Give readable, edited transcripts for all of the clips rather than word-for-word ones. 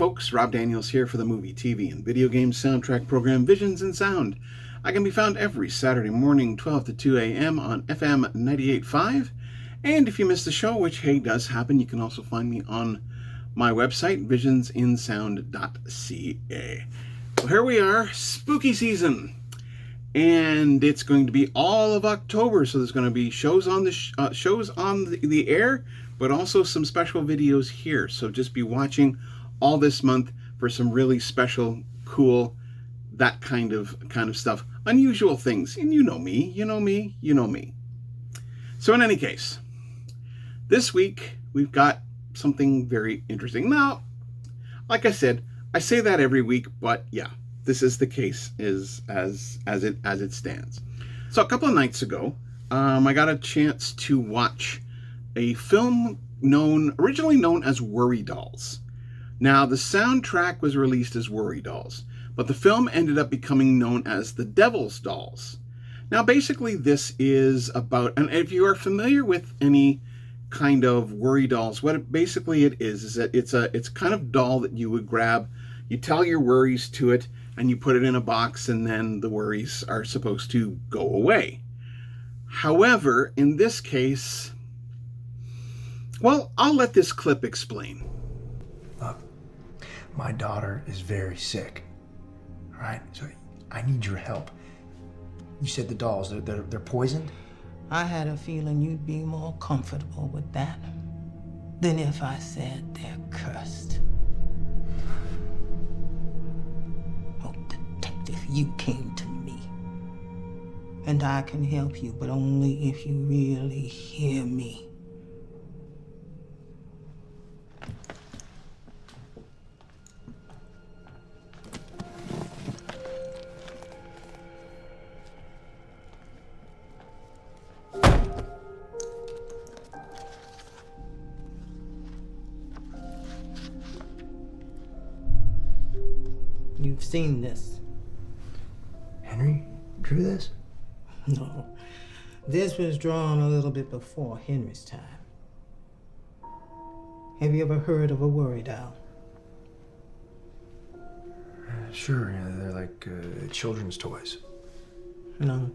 folks, Rob Daniels here for the movie, TV, and video game soundtrack program Visions in Sound. I can be found every Saturday morning, 12 to 2 a.m. on FM 98.5. And if you missed the show, which, hey, does happen, you can also find me on my website, visionsinsound.ca. Well, here we are, spooky season. And it's going to be all of October, so there's going to be shows on the air, but also some special videos here. So just be watching all this month for some really special, cool, that kind of stuff. Unusual things. And you know me. So in any case, this week we've got something very interesting. Now, like I said, I say that every week, but yeah, this is the case as it stands. So a couple of nights ago, I got a chance to watch a film originally known as Worry Dolls. Now, the soundtrack was released as Worry Dolls, but the film ended up becoming known as The Devil's Dolls. Now, basically, this is about, and if you are familiar with any kind of Worry Dolls, what it is that it's kind of doll that you would grab, you tell your worries to it, and you put it in a box, and then the worries are supposed to go away. However, in this case, well, I'll let this clip explain. Look, my daughter is very sick, all right? So I need your help. You said the dolls, they're poisoned? I had a feeling you'd be more comfortable with that than if I said they're cursed. Oh, detective, you came to me. And I can help you, but only if you really hear me. You've seen this. Henry drew this? No. This was drawn a little bit before Henry's time. Have you ever heard of a worry doll? Sure, yeah, they're like children's toys. No,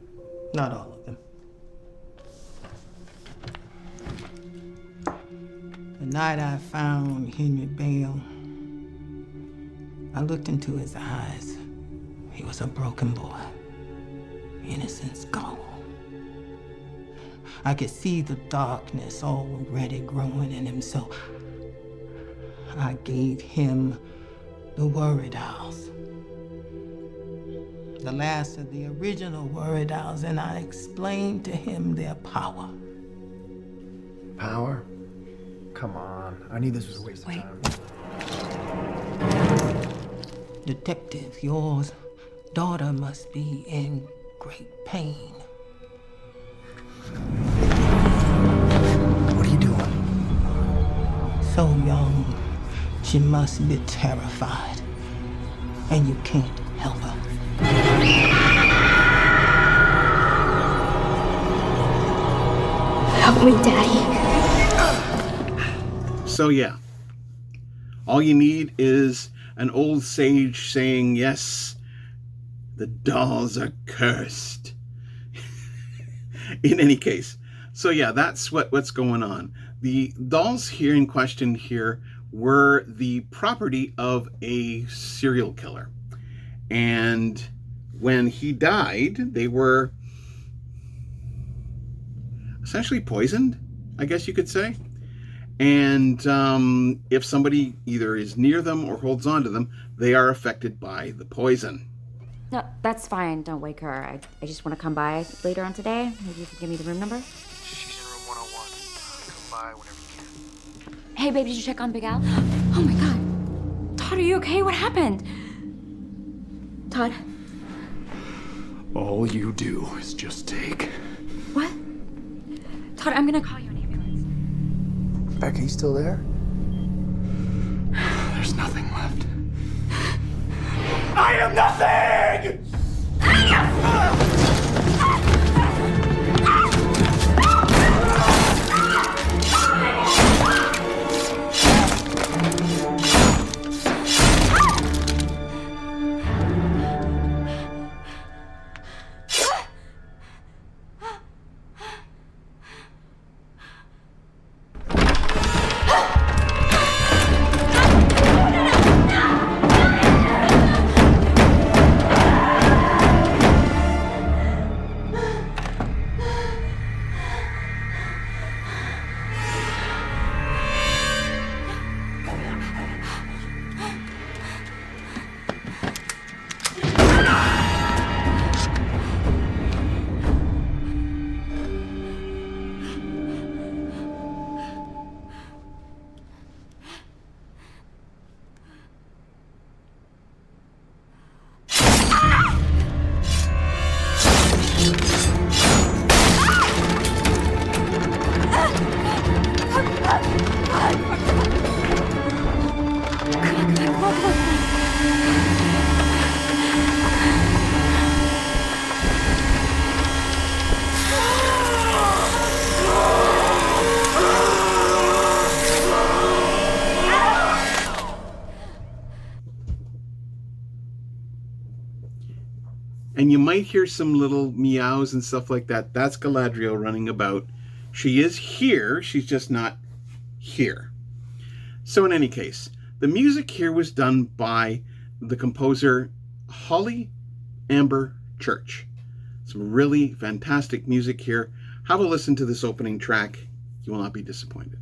not all of them. The night I found Henry Bale, I looked into his eyes. He was a broken boy. Innocence gone. I could see the darkness already growing in him, so I gave him the Worry Dolls. The last of the original Worry Dolls, and I explained to him their power. Power? Come on. I knew this was a waste of time. Detective, your daughter must be in great pain. What are you doing? So young, she must be terrified. And you can't help her. Help me, Daddy. So yeah, all you need is an old sage saying, yes, the dolls are cursed. In any case, so yeah, that's what's going on. The dolls here in question here were the property of a serial killer. And when he died, they were essentially poisoned, I guess you could say. And if somebody either is near them or holds on to them, they are affected by the poison. No, that's fine. Don't wake her. I just want to come by later on today. Maybe you can give me the room number. She's in room 101. Come by whenever you can. Hey, babe, did you check on Big Al? Oh, my God. Todd, are you okay? What happened? Todd? All you do is just take. What? Todd, I'm going to call you an ambulance. Becca, you still there? There's nothing left. I am nothing! and you might hear some little meows and stuff like that. That's Galadriel running about. She is here, she's just not here. So in any case, the music here was done by the composer Holly Amber Church. Some really fantastic music here. Have a listen to this opening track. You will not be disappointed.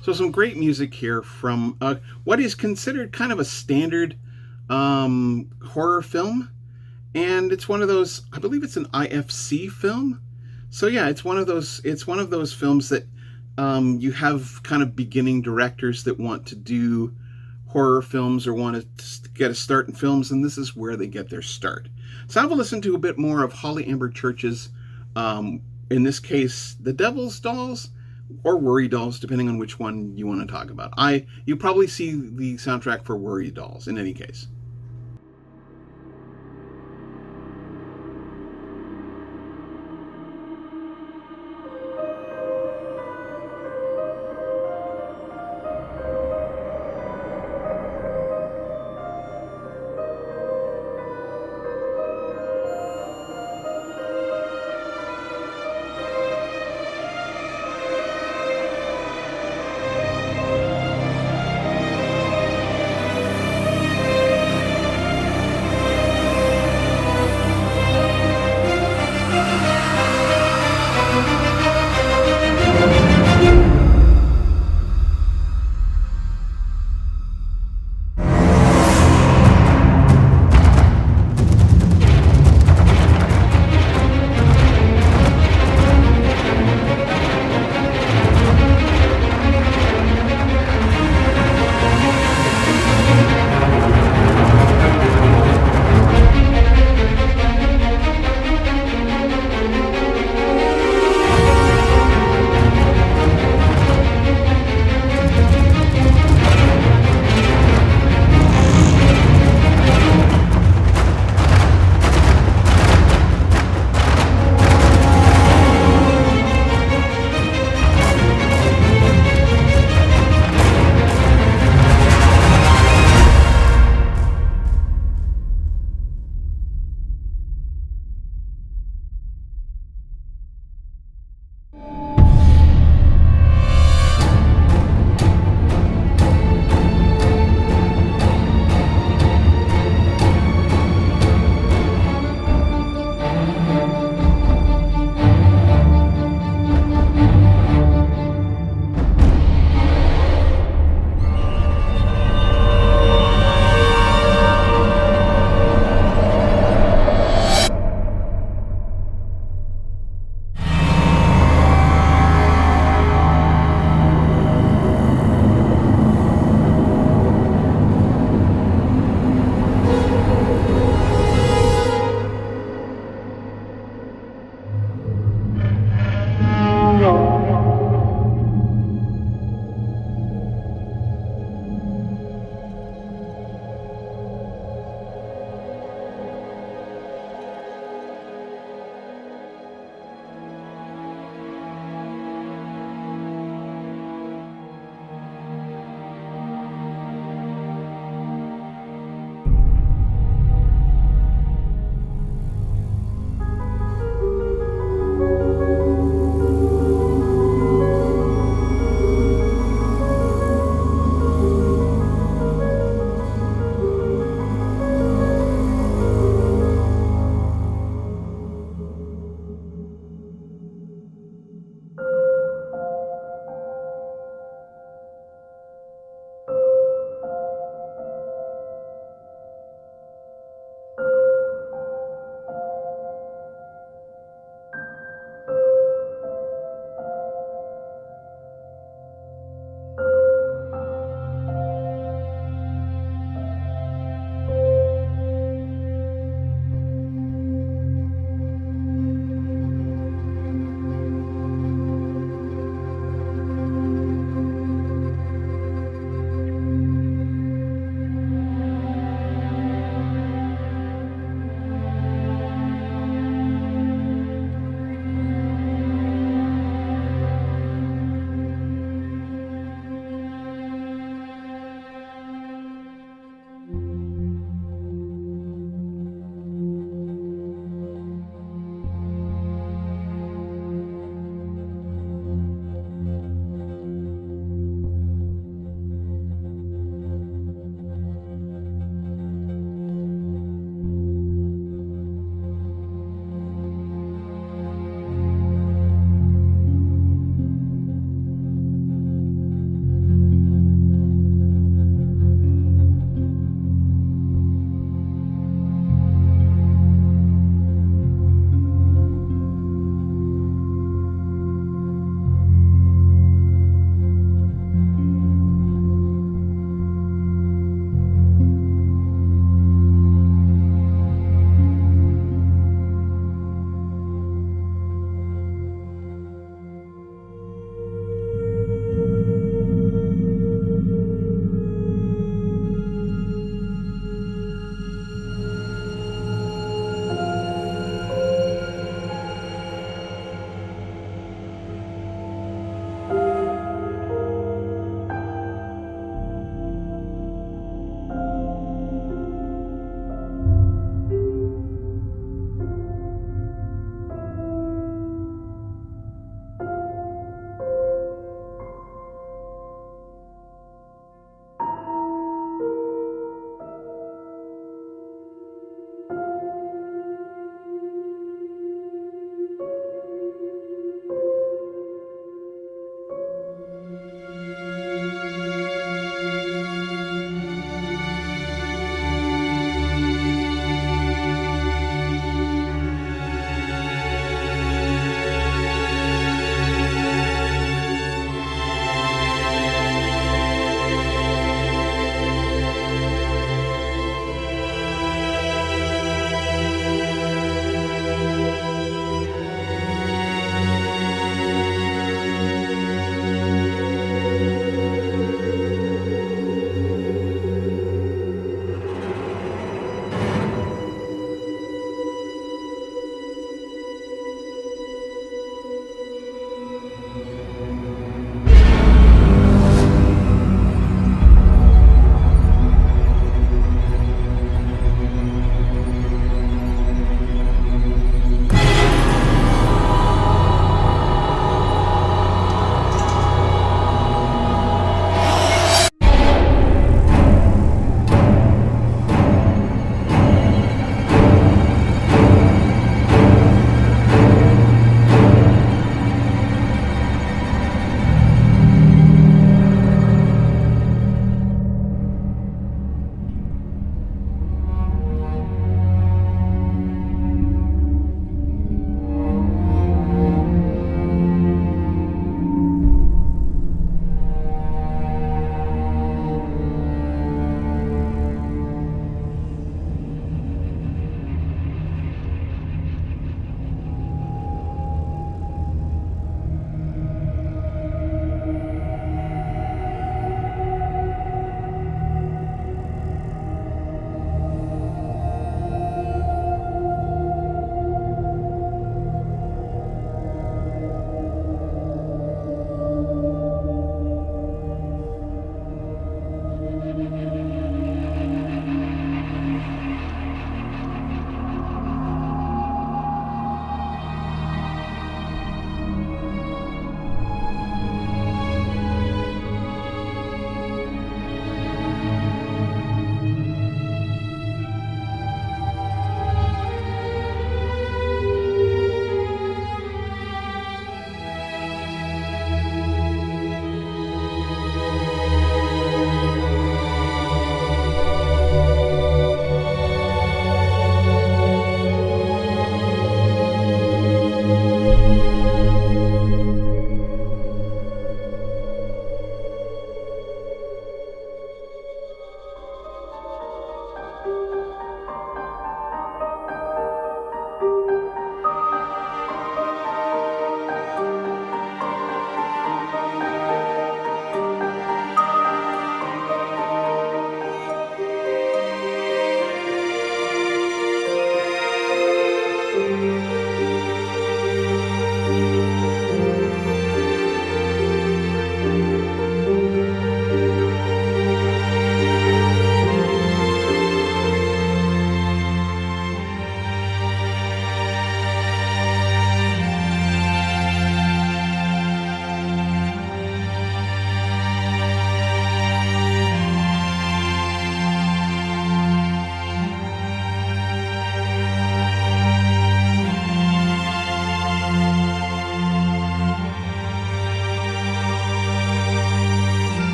So some great music here from what is considered kind of a standard horror film. And it's one of those, I believe it's an IFC film. So yeah, it's one of those films that you have kind of beginning directors that want to do horror films or want to get a start in films, and this is where they get their start. So have a listen to a bit more of Holly Amber Church's, in this case, The Devil's Dolls, or Worry Dolls, depending on which one you want to talk about. You probably see the soundtrack for Worry Dolls in any case.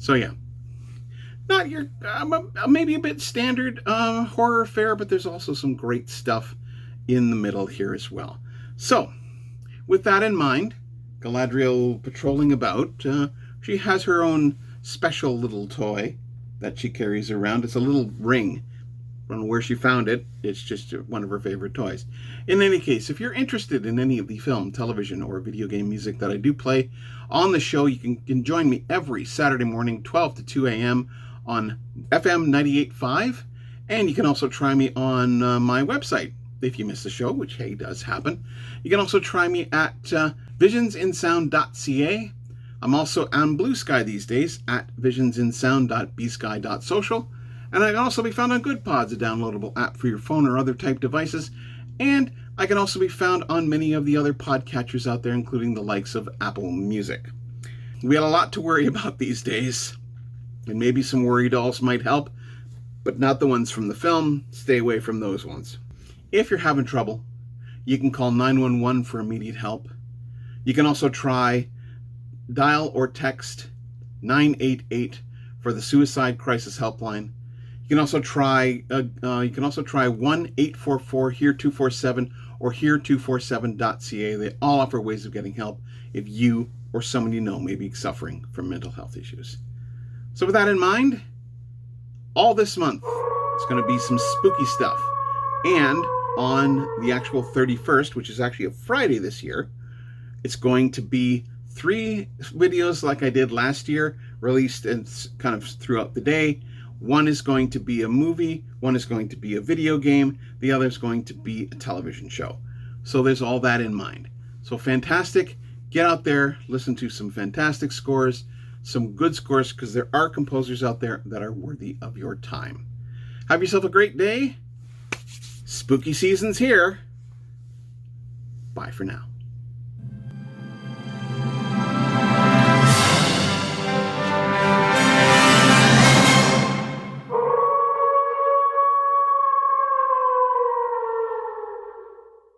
So yeah, not your maybe a bit standard horror fare, but there's also some great stuff in the middle here as well. So with that in mind, Galadriel patrolling about, she has her own special little toy that she carries around. It's a little ring. I don't know where she found it. It's just one of her favorite toys. In any case, if you're interested in any of the film, television, or video game music that I do play on the show, you can join me every Saturday morning, 12 to 2 a.m. on FM 98.5. And you can also try me on my website. If you miss the show, which, hey, does happen. You can also try me at visionsinsound.ca. I'm also on Blue Sky these days at visionsinsound.bsky.social. And I can also be found on Good Pods, a downloadable app for your phone or other type devices. And I can also be found on many of the other podcatchers out there, including the likes of Apple Music. We had a lot to worry about these days, and maybe some worry dolls might help, but not the ones from the film. Stay away from those ones. If you're having trouble, you can call 911 for immediate help. You can also dial or text 988 for the Suicide Crisis Helpline. You can also try 1-844-HERE247 or HERE247.ca. They all offer ways of getting help if you or someone you know may be suffering from mental health issues. So with that in mind, all this month it's going to be some spooky stuff. And on the actual 31st, which is actually a Friday this year, it's going to be 3 videos like I did last year, released and kind of throughout the day. One is going to be a movie, one is going to be a video game, the other is going to be a television show. So there's all that in mind. So fantastic. Get out there, listen to some fantastic scores, some good scores, because there are composers out there that are worthy of your time. Have yourself a great day. Spooky season's here. Bye for now.